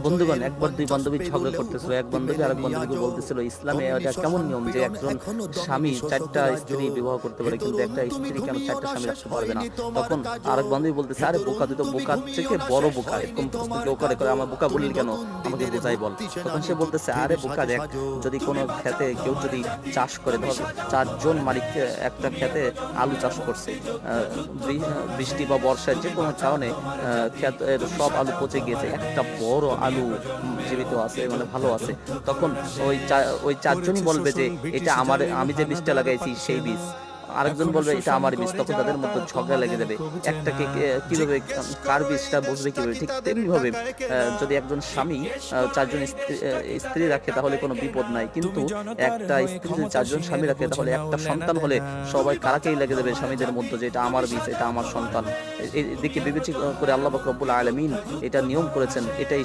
বন্ধুগণ, একবার দুই বান্ধবী ঝগড়া করতেছিল। এক বান্ধবী আরেক বান্ধবীকে বলতেছিল, ইসলামে এটা কেমন নিয়ম যে একজন স্বামী চারটা স্ত্রী বিবাহ করতে পারে, কিন্তু একটা স্ত্রী কেন চারটা স্বামী রাখতে পারবে না? তখন আরেক বান্ধবী বলতেছে, আরে বোকা, তুই তো বোকার থেকে বড় বোকা, এরকম প্রশ্ন কেউ করে করে আমার বোকা বললি কেন, আমাকে বোঝাই বল। তখন সে বলতেছে, আরে বোকা দেখ, যদি কোনো খেতে কেউ যদি চাষ করে, ধর চারজন মালিক একটা খেতে আলু চাষ করছে, বৃষ্টি বা বর্ষায় যে কোনো কারণে ক্ষেতের সব আলু পচে গিয়েছে, একটা বড় আলু জীবিত আছে, মানে ভালো আছে। তখন ওই চারজনই বলবে যে এটা আমার, আমি যে বীজটা লাগাইছি সেই বীজ। আরেকজন বলবে এটা আমার বীজ। তখন তাদের মধ্যে ঝগড়া লেগে যাবে। একটাকে কিভাবে, কার বীজটা বুঝবে কিভাবে? ঠিক তেমনি ভাবে যদি একজন স্বামী চারজন স্ত্রী রাখে তাহলে কোনো বিপদ নাই, কিন্তু একটা স্ত্রী যদি চারজন স্বামী রাখে তাহলে একটা সন্তান হলে সবাই কারাকেই লেগে যাবে স্বামীদের মধ্যে, যে এটা আমার বীজ, এটা আমার সন্তান। এদিকে বিবেচনা করে আল্লাহ পাক রব্বুল আলামিন এটা নিয়ম করেছেন। এটাই